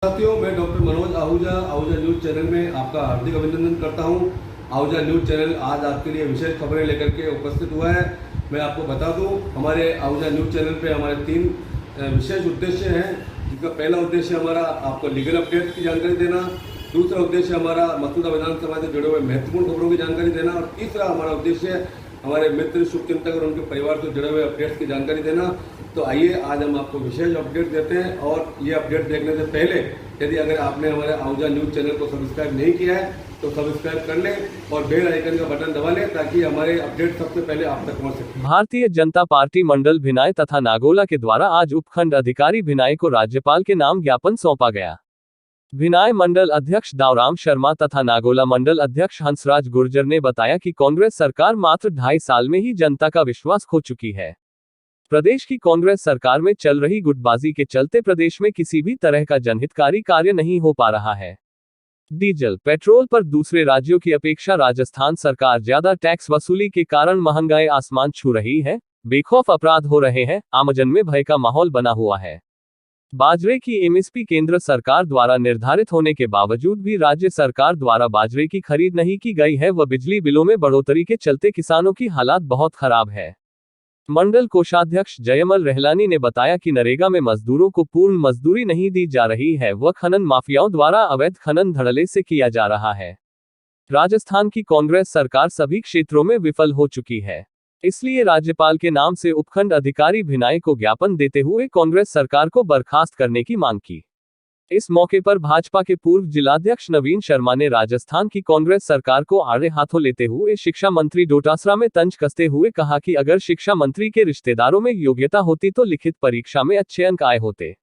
साथियों, मैं doctor Manoj Ahuja news channel में आपका हार्दिक अभिनंदन करता हूं। आहूजा न्यूज़ चैनल आज आपके लिए विशेष खबरें लेकर के उपस्थित हुआ है। मैं आपको बता दूं, हमारे आहूजा न्यूज़ चैनल पे हमारे 3 विशेष उद्देश्य हैं। जिसका पहला उद्देश्य हमारा आपको लीगल अपडेट की जानकारी देना, दूसरा उद्देश्य हमारा मसूदा विधानसभा से जुड़े हुए महत्वपूर्ण खबरों की जानकारी देना और तीसरा हमारा उद्देश्य हमारे मित्र शुभचिंतक और उनके परिवार से जुड़े हुए अपडेट्स की जानकारी देना। तो आइए आज हम आपको विशेष अपडेट देते हैं। और ये अपडेट देखने से पहले यदि अगर आपने हमारे आहूजा न्यूज़ चैनल को सब्सक्राइब नहीं किया है तो सब्सक्राइब कर लें और बेल आइकन का बटन दबा लें ताकि हमारे अपडेट सबसे पहले आप तक पहुंच सके। भारतीय जनता पार्टी मंडल भिनाई तथा नागोला के द्वारा आज उपखंड अधिकारी भिनाई को राज्यपाल के नाम ज्ञापन सौंपा गया। भिनाई मंडल अध्यक्ष दावराम शर्मा तथा नागोला मंडल अध्यक्ष हंसराज गुर्जर ने बताया कि कांग्रेस सरकार मात्र 2.5 साल में ही जनता का विश्वास खो चुकी है। प्रदेश की कांग्रेस सरकार में चल रही गुटबाजी के चलते प्रदेश में किसी भी तरह का जनहितकारी कार्य नहीं हो पा रहा है। डीजल पेट्रोल पर दूसरे राज्यों की अपेक्षा राजस्थान सरकार ज्यादा टैक्स वसूली के कारण महंगाई आसमान छू रही है, बेखौफ अपराध हो रहे हैं, आमजन में भय का माहौल बना हुआ है। बाजरे की एमएसपी केंद्र सरकार द्वारा निर्धारित होने के बावजूद भी राज्य सरकार द्वारा बाजरे की खरीद नहीं की गई है व बिजली बिलों में बढ़ोतरी के चलते किसानों की हालात बहुत खराब है। मंडल कोषाध्यक्ष जयमल रहलानी ने बताया कि नरेगा में मजदूरों को पूर्ण मजदूरी नहीं दी जा रही है व खनन माफियाओं द्वारा अवैध खनन धड़ल्ले से किया जा रहा है। राजस्थान की कांग्रेस सरकार सभी क्षेत्रों में विफल हो चुकी है, इसलिए राज्यपाल के नाम से उपखंड अधिकारी भिनाई को ज्ञापन देते हुए कांग्रेस सरकार को बर्खास्त करने की मांग की। इस मौके पर भाजपा के पूर्व जिलाध्यक्ष नवीन शर्मा ने राजस्थान की कांग्रेस सरकार को आड़े हाथों लेते हुए शिक्षा मंत्री डोटासरा में तंज कसते हुए कहा कि अगर शिक्षा मंत्री के रिश्तेदारों में योग्यता होती तो लिखित परीक्षा में अच्छे अंक आए होते।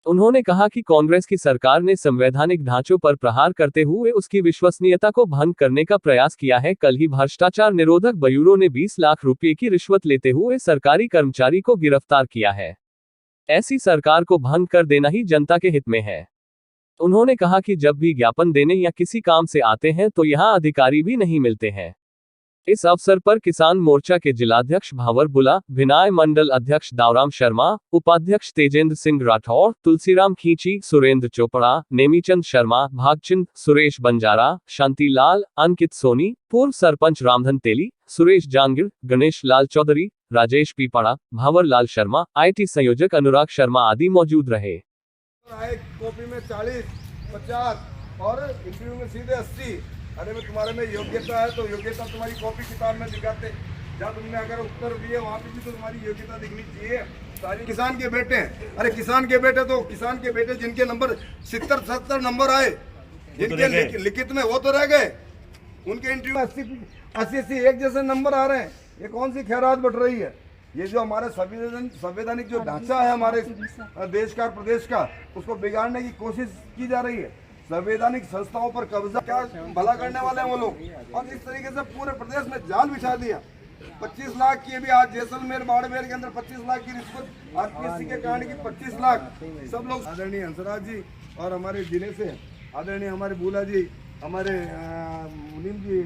उन्होंने कहा कि कांग्रेस की सरकार ने संवैधानिक ढांचों पर प्रहार करते हुए उसकी विश्वसनीयता को भंग करने का प्रयास किया है। कल ही भ्रष्टाचार निरोधक ब्यूरो ने 20 लाख रुपए की रिश्वत लेते हुए सरकारी कर्मचारी को गिरफ्तार किया है। ऐसी सरकार को भंग कर देना ही जनता के हित में है। उन्होंने कहा कि जब भी ज्ञापन देने या किसी काम से आते हैं तो यहां अधिकारी भी नहीं मिलते हैं। इस अवसर पर किसान मोर्चा के जिलाध्यक्ष भावर बुला, भिनाई मंडल अध्यक्ष दावराम शर्मा, उपाध्यक्ष तेजेंद्र सिंह राठौर, तुलसीराम खींची, सुरेंद्र चोपड़ा, नेमीचंद शर्मा, भागचंद, सुरेश बंजारा, शांतिलाल, अंकित सोनी, पूर्व सरपंच रामधन तेली, सुरेश जांगिड़, गणेश लाल चौधरी, राजेश पीपाड़ा, भावर लाल शर्मा, IT संयोजक अनुराग शर्मा आदि मौजूद रहे। कॉपी में 40, 50 और इंटरव्यू में सीधे 80। अरे मैं तुम्हारे में योग्यता है तो योग्यता तुम्हारी कॉपी किताब में दिखाते। जहाँ तुमने अगर उत्तर दिए वहाँ पे भी तो तुम्हारी योग्यता दिखनी चाहिए। सारी किसान के बेटे हैं, अरे किसान के बेटे तो किसान के बेटे जिनके नंबर 70-70 नंबर आए, जिनके लिखित में वो तो रह गए, उनके इंटरव्यू 80 एक जैसे नंबर आ रहे हैं। ये कौन सी खैरात बढ़ रही है? ये जो हमारे संवैधानिक जो ढांचा है हमारे देश का प्रदेश का, उसको बिगाड़ने की कोशिश की जा रही है। संवैधानिक संस्थाओं पर कब्जा, क्या भला करने वाले हैं वो लोग। और इस तरीके से पूरे प्रदेश में जाल बिछा दिया। 25 लाख की भी आज जैसलमेर बाड़मेर के अंदर 25 लाख की रिश्वत, RPSC के कांड की 25 लाख। सब लोग आदरणीय हंसराज जी और हमारे जिले से आदरणीय हमारे बूला जी, हमारे मुनीम जी,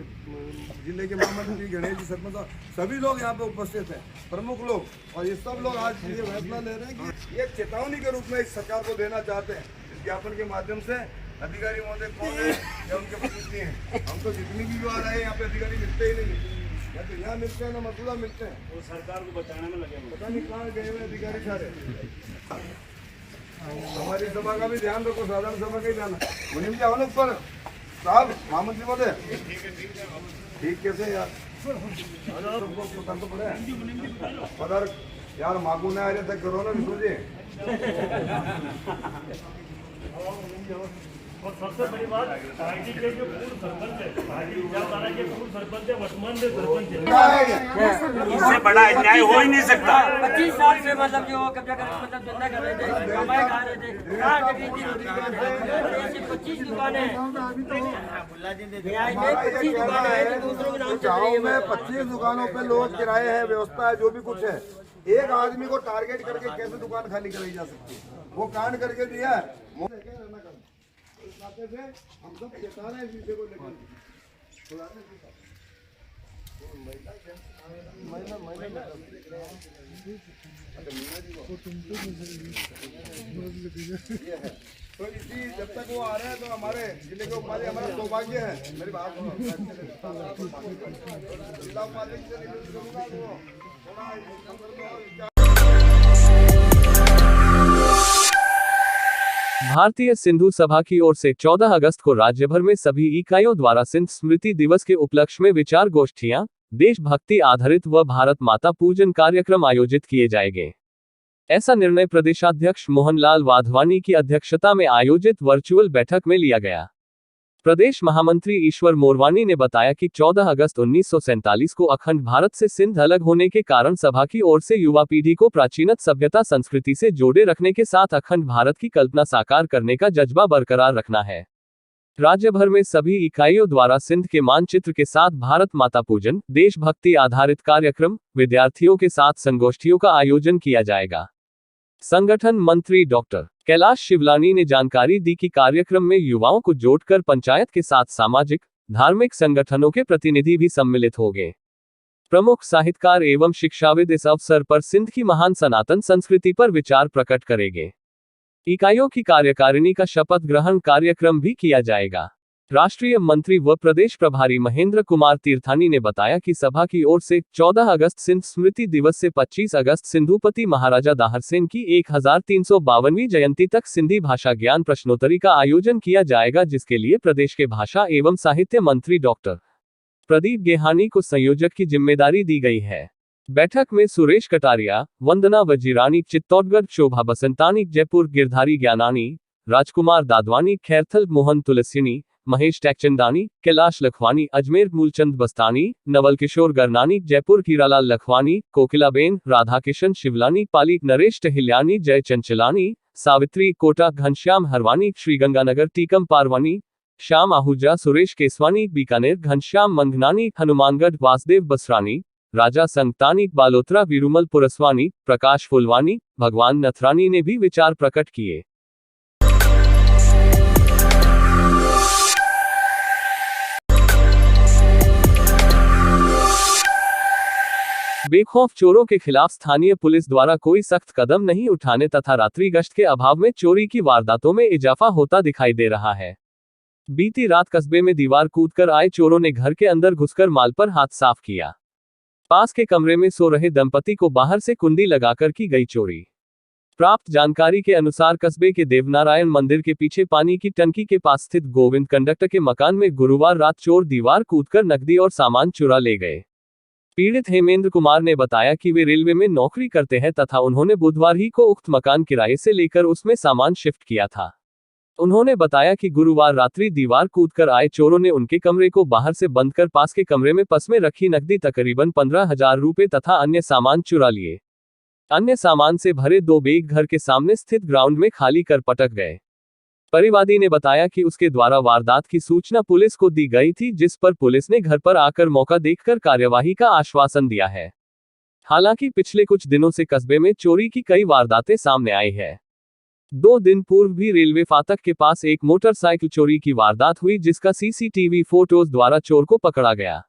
जिले के मोहम्मद जी, गणेश जी, सरपंच, सभी लोग यहाँ पे उपस्थित हैं, प्रमुख लोग। और ये सब लोग आज ये फैसला ले रहे हैं कि एक चेतावनी के रूप में इस सरकार को देना चाहते हैं इस ज्ञापन के माध्यम से। अधिकारी महोदय कौन है या उनके प्रतिनिधि हैं? हम तो जितनी भी जो आ रहे हैं यहाँ पे अधिकारी मिलते ही नहीं, या तो यहाँ मिलते हैं ना मसूदा मिलते हैं। वो सरकार को बचाने में लगे, पता नहीं कहाँ गए हुए अधिकारी सारे। हमारी सभा का भी ध्यान रखो, साधारण सभा का ही ध्यान। मुनीम जी आवाज पर साहब, मोहम्मद जी बोले ठीक कैसे यार सबको तो पड़े पदर यार, माकू ने आ रहे थे करो ना विष्णु जी। और सबसे बड़ी बात, पार्टी के जो पूर्व सरपंच है, पार्टी विचारधारा के पूर्व सरपंच है, वर्तमान में सरपंच है, इससे बड़ा अन्याय हो ही नहीं सकता। 25 साल से मतलब जो कब्जा कर मतलब धंधा कर रहे थे, कमाई खा रहे थे, कहाँ जगह थी? ऐसी 25 दुकानें हैं, 25 दुकानें हैं, दूसरों के नाम चल रही है। गाँव में 25 दुकानों पे लोग किराए है, व्यवस्था है, जो भी कुछ है। एक आदमी को टारगेट करके कैसे दुकान खाली कराई जा सकती है? वो कांड करके दिया है। हम सब चेता रहे हैं इस विषय को लेकर। तो इसी जब तक वो आ रहे हैं तो हमारे जिले के उपाध्याय हमारा सौभाग्य है। मेरी बात सुनो, जिला उपाध्यक्ष से निवेदन करूंगा तो थोड़ा इस संदर्भ में भारतीय सिंधु सभा की ओर से 14 अगस्त को राज्य भर में सभी इकाइयों द्वारा सिंध स्मृति दिवस के उपलक्ष्य में विचार गोष्ठियां, देशभक्ति आधारित व भारत माता पूजन कार्यक्रम आयोजित किए जाएंगे। ऐसा निर्णय प्रदेशाध्यक्ष मोहनलाल वाधवानी की अध्यक्षता में आयोजित वर्चुअल बैठक में लिया गया। प्रदेश महामंत्री ईश्वर मोरवानी ने बताया कि 14 अगस्त 1947 को अखंड भारत से सिंध अलग होने के कारण सभा की ओर से युवा पीढ़ी को प्राचीनत सभ्यता संस्कृति से जोड़े रखने के साथ अखंड भारत की कल्पना साकार करने का जज्बा बरकरार रखना है। राज्य भर में सभी इकाइयों द्वारा सिंध के मानचित्र के साथ भारत माता पूजन, देशभक्ति आधारित कार्यक्रम, विद्यार्थियों के साथ संगोष्ठियों का आयोजन किया जाएगा। संगठन मंत्री डॉक्टर कैलाश शिवलानी ने जानकारी दी कि कार्यक्रम में युवाओं को जोड़कर पंचायत के साथ सामाजिक, धार्मिक संगठनों के प्रतिनिधि भी सम्मिलित होंगे। प्रमुख साहित्यकार एवं शिक्षाविद इस अवसर पर सिंध की महान सनातन संस्कृति पर विचार प्रकट करेंगे। इकाइयों की कार्यकारिणी का शपथ ग्रहण कार्यक्रम भी किया जाएगा। राष्ट्रीय मंत्री व प्रदेश प्रभारी महेंद्र कुमार तीर्थानी ने बताया कि सभा की ओर से 14 अगस्त सिंध स्मृति दिवस से 25 अगस्त सिंधुपति महाराजा दाहरसेन की 1352वीं जयंती तक सिंधी भाषा ज्ञान प्रश्नोत्तरी का आयोजन किया जाएगा, जिसके लिए प्रदेश के भाषा एवं साहित्य मंत्री डॉक्टर प्रदीप गेहानी को संयोजक की जिम्मेदारी दी गई है। बैठक में सुरेश कटारिया, वंदना वजीरानी चित्तौड़गढ़, शोभा बसंतानी जयपुर, गिरधारी ज्ञानानी, राजकुमार दादवानी खैरथल, मोहन तुलसिनी, महेश टैकचंदानी, कैलाश लखवानी अजमेर, मूलचंद बस्तानी, नवल किशोर गरनानी जयपुर, हीरालाल लखवानी, कोकिलाबेन, राधाकिशन शिवलानी, पाली, नरेश टहिल्यानी, जय चंचलानी, सावित्री कोटा, घनश्याम हरवानी, श्रीगंगानगर, टीकम पारवानी, श्याम आहूजा, सुरेश केसवानी, बीकानेर, घनश्याम मंगनानी, हनुमानगढ़, वासदेव बसरानी, राजा संगतानी, बालोतरा, वीरुमल पुरस्वानी, प्रकाश फुलवानी, भगवान नथरानी ने भी विचार प्रकट किए। बेखौफ चोरों के खिलाफ स्थानीय पुलिस द्वारा कोई सख्त कदम नहीं उठाने तथा रात्रि गश्त के अभाव में चोरी की वारदातों में इजाफा होता दिखाई दे रहा है। बीती रात कस्बे में दीवार कूदकर आए चोरों ने घर के अंदर घुसकर माल पर हाथ साफ किया। पास के कमरे में सो रहे दंपति को बाहर से कुंडी लगाकर की गई चोरी। प्राप्त जानकारी के अनुसार कस्बे के देवनारायण मंदिर के पीछे पानी की टंकी के पास स्थित गोविंद कंडक्टर के मकान में गुरुवार रात चोर दीवार कूदकर नकदी और सामान चुरा ले गए। पीड़ित हेमेंद्र कुमार ने बताया कि वे रेलवे में नौकरी करते हैं तथा उन्होंने बुधवार ही को उक्त मकान किराए से लेकर उसमें सामान शिफ्ट किया था। उन्होंने बताया कि गुरुवार रात्रि दीवार कूदकर आए चोरों ने उनके कमरे को बाहर से बंद कर पास के कमरे में पस में रखी नकदी तकरीबन 15,000 रुपए तथा अन्य सामान चुरा लिए। अन्य सामान से भरे 2 बैग घर के सामने स्थित ग्राउंड में खाली कर पटक गए। परिवादी ने बताया कि उसके द्वारा वारदात की सूचना पुलिस को दी गई थी, जिस पर पुलिस ने घर पर आकर मौका देखकर कार्यवाही का आश्वासन दिया है। हालांकि पिछले कुछ दिनों से कस्बे में चोरी की कई वारदातें सामने आई है। 2 दिन पूर्व भी रेलवे फाटक के पास एक मोटरसाइकिल चोरी की वारदात हुई, जिसका सीसीटीवी फोटोज द्वारा चोर को पकड़ा गया।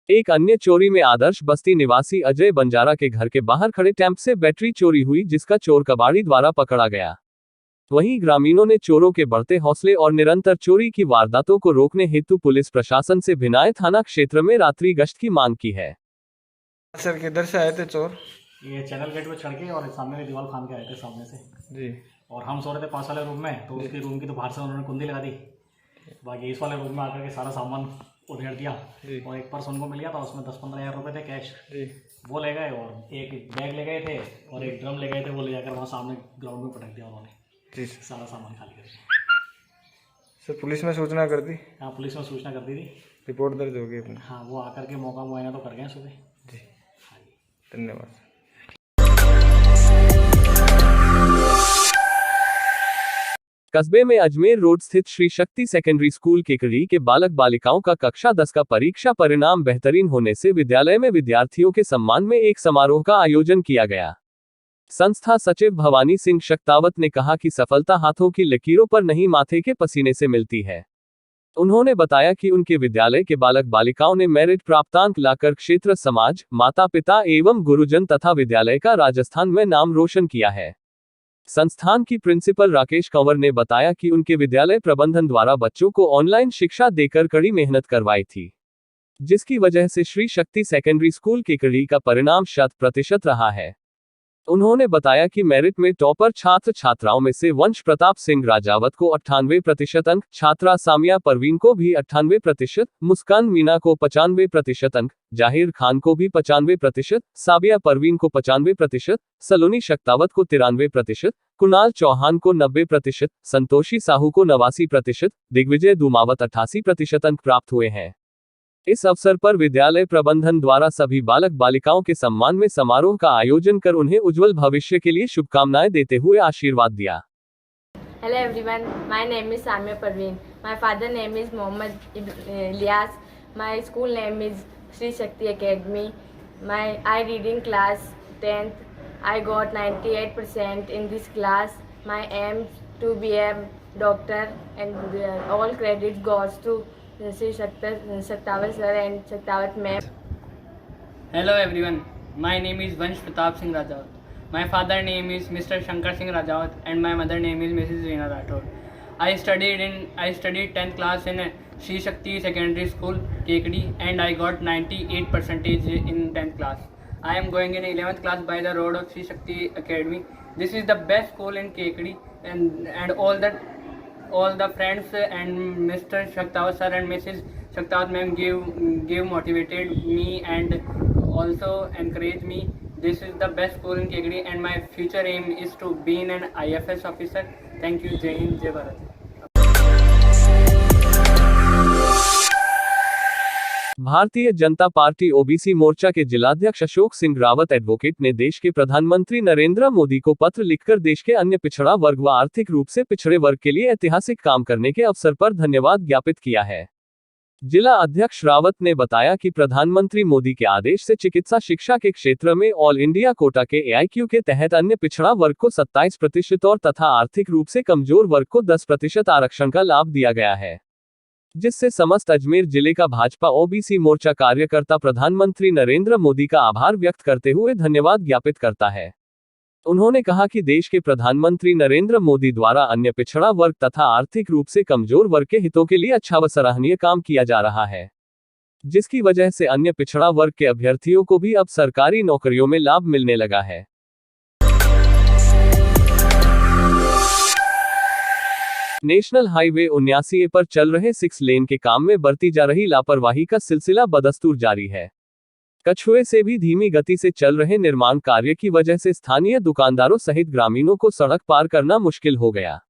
एक अन्य चोरी में आदर्श बस्ती निवासी अजय बंजारा के घर के बाहर खड़े टैंप से बैटरी चोरी हुई, जिसका चोर कबाड़ी द्वारा पकड़ा गया। वहीं ग्रामीणों ने चोरों के बढ़ते हौसले और निरंतर चोरी की वारदातों को रोकने हेतु पुलिस प्रशासन से भिनाय थाना क्षेत्र में रात्रि गश्त की मांग की है। सर किधर से आए थे चोर? ये चैनल गेट पे चढ़ के और सामने में दीवार फान के आए थे सामने से जी। और हम सो रहे थे पास वाले रूम में, तो उसके रूम की तो बाहर से उन्होंने कुंडी लगा दी। बाकी इस वाले रूम में आकर के सारा सामान उधेड़ दिया और एक पर्स उनको मिल गया था, उसमें 10-15 हज़ार रुपये थे कैश जी। वो ले गए और एक बैग ले गए थे और एक ड्रम ले गए थे, वो ले जाकर वहाँ सामने ग्राउंड में पटक दिया उन्होंने जी। सारा सामान खाली कर दिया। सर पुलिस में सूचना कर दी? हाँ, पुलिस में सूचना कर दी थी। रिपोर्ट दर्ज हो गई अपनी? हाँ, वो आकर के मौका मुआयना तो कर गए सुबह जी। हाँ जी, धन्यवाद। कस्बे में अजमेर रोड स्थित श्री शक्ति सेकेंडरी स्कूल केकड़ी के बालक बालिकाओं का कक्षा 10 का परीक्षा परिणाम बेहतरीन होने से विद्यालय में विद्यार्थियों के सम्मान में एक समारोह का आयोजन किया गया। संस्था सचिव भवानी सिंह शक्तावत ने कहा कि सफलता हाथों की लकीरों पर नहीं, माथे के पसीने से मिलती है। उन्होंने बताया कि उनके विद्यालय के बालक बालिकाओं ने मेरिट प्राप्तांक लाकर क्षेत्र, समाज, माता पिता एवं गुरुजन तथा विद्यालय का राजस्थान में नाम रोशन किया है। संस्थान की प्रिंसिपल राकेश कंवर ने बताया कि उनके विद्यालय प्रबंधन द्वारा बच्चों को ऑनलाइन शिक्षा देकर कड़ी मेहनत करवाई थी, जिसकी वजह से श्री शक्ति सेकेंडरी स्कूल केकड़ी का परिणाम 100% रहा है। उन्होंने बताया कि मेरिट में टॉपर छात्र छात्राओं में से वंश प्रताप सिंह राजावत को 98% अंक, छात्रा सामिया परवीन को भी 98%, मुस्कान मीना को 95% अंक, जाहिर खान को भी 95%, साबिया परवीन को 95%, सलोनी शक्तावत को 93%, कुणाल चौहान को 90%, संतोषी साहू को 89%, दिग्विजय दुमावत 88% अंक प्राप्त हुए हैं। इस अवसर पर विद्यालय प्रबंधन द्वारा सभी बालक बालिकाओं के सम्मान में समारोह का आयोजन कर उन्हें उज्जवल भविष्य के लिए शुभकामनाएं देते हुए आशीर्वाद दिया। Hello everyone, my name is Samia Parveen. My father name is Mohammad Ilyas. My school name is Sri Shakti Academy. I read in class 10th. I got 98% in this class. My aim to be a doctor, and all credit goes to Sri Saktawat sir and Saktawat ma'am. Hello everyone, my name is Vansh Pratap Singh Rajawat. My father name is Mr. Shankar Singh Rajawat and my mother name is Mrs. Reena Rathod. I studied 10th class in Sri Shakti Secondary School, Kekadi, and I got 98% in 10th class. I am going in 11th class by the road of Sri Shakti Academy. This is the best school in Kekadi, and all the friends and Mr. Shaktawat sir and Mrs. Shaktawat ma'am gave motivated me and also encouraged me. This is the best school in Kekadi and my future aim is to be an IFS officer. Thank you. Jai Hind, Jai Bharat. Bharatiya Janata party OBC मोर्चा के जिलाध्यक्ष Ashok Singh Rawat advocate ने देश के प्रधानमंत्री नरेंद्र मोदी को पत्र लिखकर देश के अन्य पिछड़ा वर्ग व आर्थिक रूप से पिछड़े वर्ग के लिए ऐतिहासिक काम करने के अवसर पर धन्यवाद ज्ञापित किया है। जिला अध्यक्ष रावत ने बताया कि प्रधानमंत्री मोदी के आदेश से चिकित्सा शिक्षा के क्षेत्र में ऑल इंडिया कोटा के AIQ के तहत अन्य पिछड़ा वर्ग को 27% और तथा आर्थिक रूप से कमजोर वर्ग को 10% आरक्षण का लाभ दिया गया है, जिससे समस्त अजमेर जिले का भाजपा ओबीसी मोर्चा कार्यकर्ता प्रधानमंत्री नरेंद्र मोदी का आभार व्यक्त करते हुए धन्यवाद ज्ञापित करता है। उन्होंने कहा कि देश के प्रधानमंत्री नरेंद्र मोदी द्वारा अन्य पिछड़ा वर्ग तथा आर्थिक रूप से कमजोर वर्ग के हितों के लिए अच्छा व सराहनीय काम किया जा रहा है, जिसकी वजह से अन्य पिछड़ा वर्ग के अभ्यर्थियों को भी अब सरकारी नौकरियों में लाभ मिलने लगा है। नेशनल हाईवे 79 पर चल रहे 6 लेन के काम में बरती जा रही लापरवाही का सिलसिला बदस्तूर जारी है। कछुए से भी धीमी गति से चल रहे निर्माण कार्य की वजह से स्थानीय दुकानदारों सहित ग्रामीणों को सड़क पार करना मुश्किल हो गया।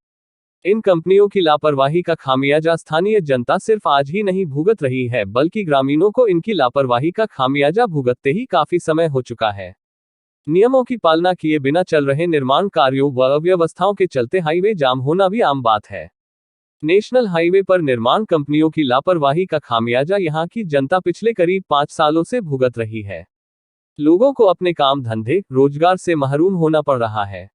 इन कंपनियों की लापरवाही का खामियाजा स्थानीय जनता सिर्फ आज ही नहीं भुगत रही है, बल्कि ग्रामीणों को इनकी लापरवाही का खामियाजा भुगतते ही काफी समय हो चुका है। नियमों की पालना किए बिना चल रहे निर्माण कार्यों व अव्यवस्थाओं के चलते हाईवे जाम होना भी आम बात है। नेशनल हाईवे पर निर्माण कंपनियों की लापरवाही का खामियाजा यहां की जनता पिछले करीब 5 सालों से भुगत रही है। लोगों को अपने काम धंधे, रोजगार से महरूम होना पड़ रहा है।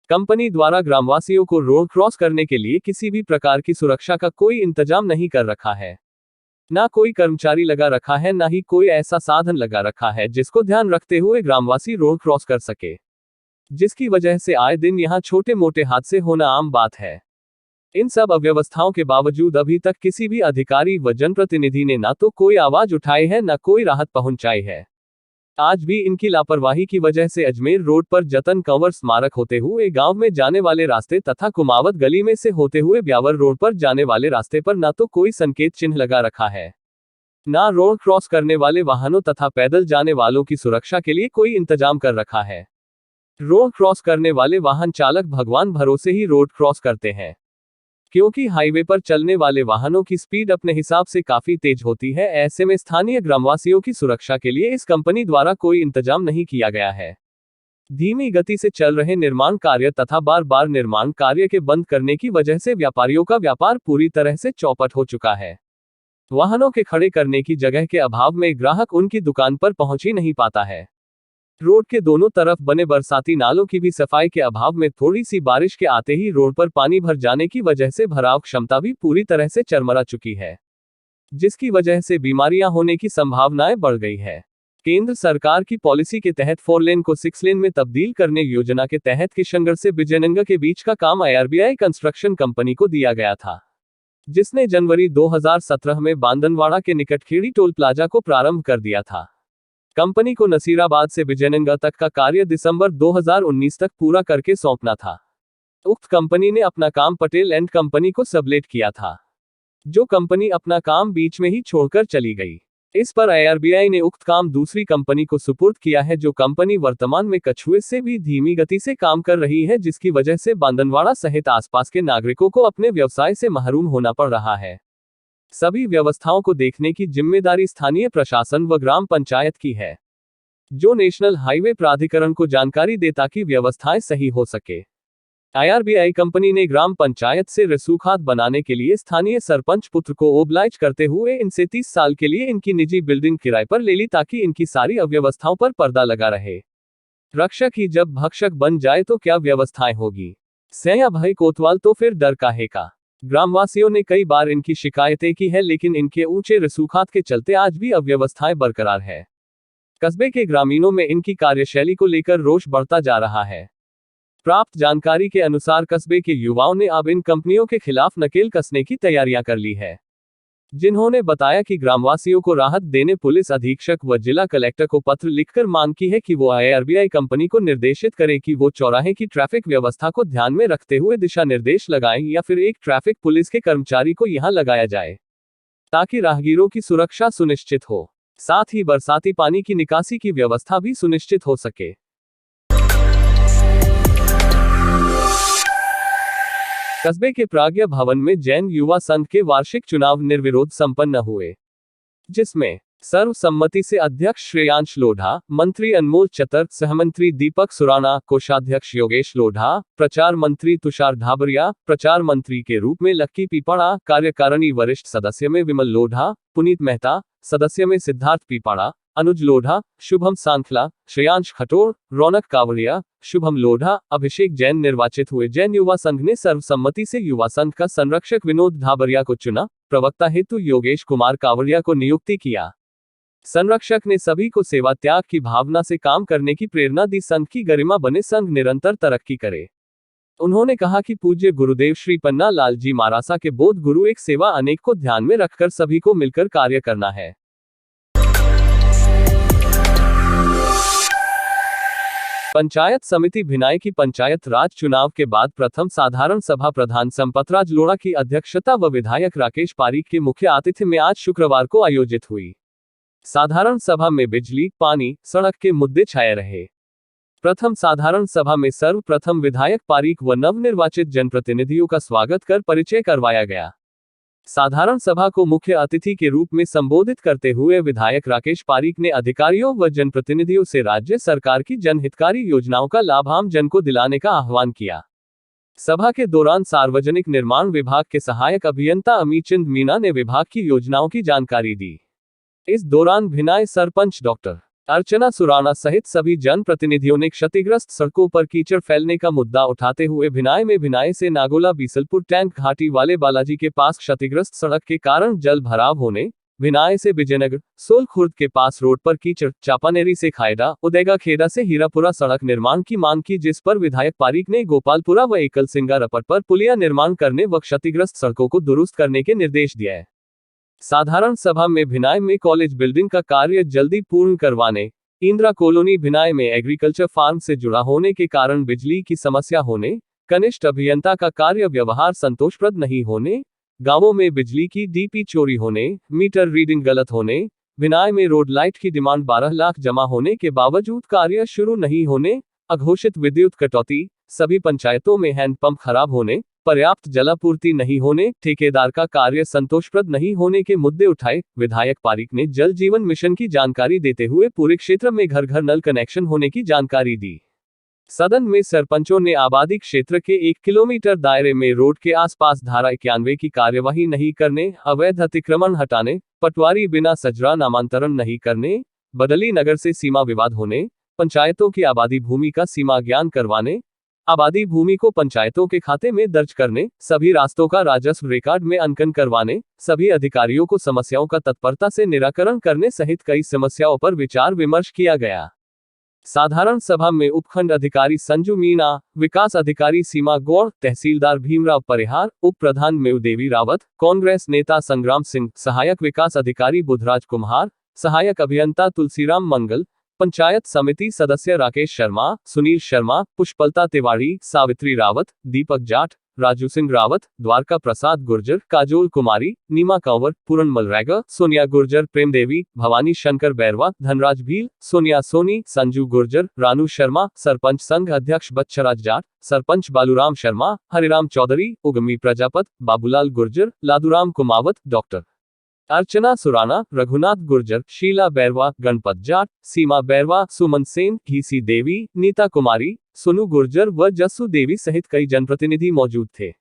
कंपनी द्वारा ग्रामवासियों को रोड क्रॉस करने के लिए किसी भी प्रकार की सुरक्षा का कोई इंतजाम नहीं कर रखा है। ना कोई कर्मचारी लगा रखा है, ना ही कोई ऐसा साधन लगा रखा है जिसको ध्यान रखते हुए ग्रामवासी रोड क्रॉस कर सके, जिसकी वजह से आए दिन यहां छोटे मोटे हादसे होना आम बात है। इन सब अव्यवस्थाओं के बावजूद अभी तक किसी भी अधिकारी व जनप्रतिनिधि ने ना तो कोई आवाज उठाई है, ना कोई राहत पहुंचाई है। आज भी इनकी लापरवाही की वजह से अजमेर रोड पर जतन कंवर स्मारक होते हुए गांव में जाने वाले रास्ते तथा कुमावत गली में से होते हुए ब्यावर रोड पर जाने वाले रास्ते पर ना तो कोई संकेत चिन्ह लगा रखा है, ना रोड क्रॉस करने वाले वाहनों तथा पैदल जाने वालों की सुरक्षा के लिए कोई इंतजाम कर रखा है। रोड क्रॉस करने वाले वाहन चालक भगवान भरोसे ही रोड क्रॉस करते हैं, क्योंकि हाईवे पर चलने वाले वाहनों की स्पीड अपने हिसाब से काफी तेज होती है। ऐसे में स्थानीय ग्रामवासियों की सुरक्षा के लिए इस कंपनी द्वारा कोई इंतजाम नहीं किया गया है। धीमी गति से चल रहे निर्माण कार्य तथा बार बार निर्माण कार्य के बंद करने की वजह से व्यापारियों का व्यापार पूरी तरह से चौपट हो चुका है। वाहनों के खड़े करने की जगह के अभाव में ग्राहक उनकी दुकान पर पहुंच ही नहीं पाता है। रोड के दोनों तरफ बने बरसाती नालों की भी सफाई के अभाव में थोड़ी सी बारिश के आते ही रोड पर पानी भर जाने की वजह से भराव क्षमता भी पूरी तरह से चरमरा चुकी है, जिसकी वजह से बीमारियां होने की संभावनाएं बढ़ गई है। केंद्र सरकार की पॉलिसी के तहत 4 लेन को 6 लेन में तब्दील करने योजना के तहत किशनगढ़ से विजयनगर के बीच का काम IRBI कंस्ट्रक्शन कंपनी को दिया गया था, जिसने जनवरी 2017 में बांदनवाड़ा के निकट खेड़ी टोल प्लाजा को प्रारंभ कर दिया था। कंपनी को नसीराबाद से विजयनगर तक का कार्य दिसंबर 2019 तक पूरा करके सौंपना था। उक्त कंपनी ने अपना काम पटेल एंड कंपनी को सबलेट किया था, जो कंपनी अपना काम बीच में ही छोड़कर चली गई। इस पर IRBI ने उक्त काम दूसरी कंपनी को सुपुर्द किया है, जो कंपनी वर्तमान में कछुए से भी धीमी गति से काम कर रही है, जिसकी वजह से बांदनवाड़ा सहित आसपास के नागरिकों को अपने व्यवसाय से महरूम होना पड़ रहा है। सभी व्यवस्थाओं को देखने की जिम्मेदारी स्थानीय प्रशासन व ग्राम पंचायत की है, जो नेशनल हाईवे प्राधिकरण को जानकारी दे ताकि व्यवस्थाएं सही हो सके। IRBI कंपनी ने ग्राम पंचायत से रसूखात बनाने के लिए स्थानीय सरपंच पुत्र को ओब्लाइज करते हुए इनसे 30 साल के लिए इनकी निजी बिल्डिंग किराए पर ले ली, ताकि इनकी सारी अव्यवस्थाओं पर पर्दा लगा रहे। रक्षक ही जब भक्षक बन जाए तो क्या व्यवस्थाएं होगी। सैया भाई कोतवाल तो फिर डर काहे का। ग्रामवासियों ने कई बार इनकी शिकायतें की है, लेकिन इनके ऊंचे रसूखात के चलते आज भी अव्यवस्थाएं बरकरार है। कस्बे के ग्रामीणों में इनकी कार्यशैली को लेकर रोष बढ़ता जा रहा है। प्राप्त जानकारी के अनुसार कस्बे के युवाओं ने अब इन कंपनियों के खिलाफ नकेल कसने की तैयारियां कर ली है, जिन्होंने बताया कि ग्रामवासियों को राहत देने पुलिस अधीक्षक व जिला कलेक्टर को पत्र लिखकर मांग की है कि वो IRBI कंपनी को निर्देशित करे कि वो चौराहे की ट्रैफिक व्यवस्था को ध्यान में रखते हुए दिशा निर्देश लगाएं, या फिर एक ट्रैफिक पुलिस के कर्मचारी को यहां लगाया जाए, ताकि राहगीरों की सुरक्षा सुनिश्चित हो। साथ ही बरसाती पानी की निकासी की व्यवस्था भी सुनिश्चित हो सके। कस्बे के प्राज्ञ भवन में जैन युवा संघ के वार्षिक चुनाव निर्विरोध संपन्न हुए, जिसमें सर्वसम्मति से अध्यक्ष श्रेयांश लोढ़ा, मंत्री अनमोल चतर, सहमंत्री दीपक सुराना, कोषाध्यक्ष योगेश लोढ़ा, प्रचार मंत्री तुषार ढाबरिया, प्रचार मंत्री के रूप में लक्की पीपाड़ा, कार्यकारिणी वरिष्ठ सदस्य में विमल लोढ़ा, पुनीत मेहता, सदस्य में सिद्धार्थ पीपाड़ा, अनुज लोढ़ा, शुभम सांखला, श्रेयांश खटोर, रौनक कावड़िया, शुभम लोढ़ा, अभिषेक जैन निर्वाचित हुए। जैन युवा संघ ने सर्वसम्मति से युवा संघ का संरक्षक विनोद ढाबरिया को चुना, प्रवक्ता हेतु योगेश कुमार कावड़िया को नियुक्ति किया। संरक्षक ने सभी को सेवा त्याग की भावना से काम करने की प्रेरणा दी। संघ की गरिमा बने, संघ निरंतर तरक्की करे। उन्होंने कहा कि पूज्य गुरुदेव श्री पन्ना लाल जी मारासा के बोध गुरु एक सेवा अनेक को ध्यान में रखकर सभी को मिलकर कार्य करना है। पंचायत समिति भिनाई की पंचायत राज चुनाव के बाद प्रथम साधारण सभा प्रधान संपतराज लोढ़ा की अध्यक्षता व विधायक राकेश पारीक के मुख्य आतिथ्य में आज शुक्रवार को आयोजित हुई। साधारण सभा में बिजली, पानी, सड़क के मुद्दे छाए रहे। प्रथम साधारण सभा में सर्वप्रथम विधायक पारीक व नवनिर्वाचित जनप्रतिनिधियों का स्वागत कर परिचय करवाया गया। साधारण सभा को मुख्य अतिथि के रूप में संबोधित करते हुए विधायक राकेश पारीक ने अधिकारियों व जनप्रतिनिधियों से राज्य सरकार की जनहितकारी योजनाओं का लाभ आम जन को दिलाने का आह्वान किया। सभा के दौरान सार्वजनिक निर्माण विभाग के सहायक अभियंता अमीचंद मीणा ने विभाग की योजनाओं की जानकारी दी। इस दौरान भिनाई सरपंच डॉक्टर अर्चना सुराना सहित सभी जनप्रतिनिधियों ने क्षतिग्रस्त सड़कों पर कीचड़ फैलने का मुद्दा उठाते हुए भिनाई से नागोला बीसलपुर टैंक घाटी वाले बालाजी के पास क्षतिग्रस्त सड़क के कारण जल भराव होने, भिनाई से विजयनगर सोलखुर्द के पास रोड पर कीचड़, चापानेरी से खायडा, उदेगा खेड़ा से हीरापुरा सड़क निर्माण की मांग की, जिस पर विधायक पारीक ने गोपालपुरा व एकल सिंगा रपट पर पुलिया निर्माण करने व क्षतिग्रस्त सड़कों को दुरुस्त करने के निर्देश दिए। साधारण सभा में भिनाई में कॉलेज बिल्डिंग का कार्य जल्दी पूर्ण करवाने, इंदिरा कॉलोनी भिनाई में एग्रीकल्चर फार्म से जुड़ा होने के कारण बिजली की समस्या होने, कनिष्ठ अभियंता का कार्य व्यवहार संतोषप्रद नहीं होने, गांवों में बिजली की डीपी चोरी होने, मीटर रीडिंग गलत होने, भिनाई में रोड लाइट की डिमांड 12 लाख जमा होने के बावजूद कार्य शुरू नहीं होने, अघोषित विद्युत कटौती, सभी पंचायतों में हैंडपंप खराब होने, पर्याप्त जलापूर्ति नहीं होने, ठेकेदार का कार्य संतोषप्रद नहीं होने के मुद्दे उठाए। विधायक पारीक ने जल जीवन मिशन की जानकारी देते हुए पूरे क्षेत्र में घर घर नल कनेक्शन होने की जानकारी दी। सदन में सरपंचों ने आबादी क्षेत्र के 1 किलोमीटर दायरे में रोड के आसपास धारा 91 की कार्यवाही नहीं करने, अवैध अतिक्रमण हटाने, पटवारी बिना सजरा नामांतरण नहीं करने, बदली नगर से सीमा विवाद होने, पंचायतों की आबादी भूमि का सीमा ज्ञान करवाने, आबादी भूमि को पंचायतों के खाते में दर्ज करने, सभी रास्तों का राजस्व रिकॉर्ड में अंकन करवाने, सभी अधिकारियों को समस्याओं का तत्परता से निराकरण करने सहित कई समस्याओं पर विचार विमर्श किया गया। साधारण सभा में उपखंड अधिकारी संजू मीणा, विकास अधिकारी सीमा गौड़, तहसीलदार भीमराव परिहार, उप प्रधान मेवदेवी रावत, कांग्रेस नेता संग्राम सिंह, सहायक विकास अधिकारी बुधराज कुम्हार, सहायक अभियंता तुलसीराम मंगल, पंचायत समिति सदस्य राकेश शर्मा, सुनील शर्मा, पुष्पलता तिवारी, सावित्री रावत, दीपक जाट, राजू सिंह रावत, द्वारका प्रसाद गुर्जर, काजोल कुमारी, नीमा कंवर, पूरन मलरेगा, सोनिया गुर्जर, प्रेम देवी, भवानी शंकर बैरवा, धनराज भील, सोनिया सोनी, संजू गुर्जर, रानू शर्मा, सरपंच संघ अध्यक्ष बच्चराज जाट, सरपंच बालूराम शर्मा, हरिराम चौधरी, उगमी प्रजापत, बाबूलाल गुर्जर, लादूराम कुमावत, डॉक्टर अर्चना सुराना, रघुनाथ गुर्जर, शीला बैरवा, गणपत जाट, सीमा बैरवा, सुमन सेन, घीसी देवी, नीता कुमारी, सोनू गुर्जर व जस्सू देवी सहित कई जनप्रतिनिधि मौजूद थे।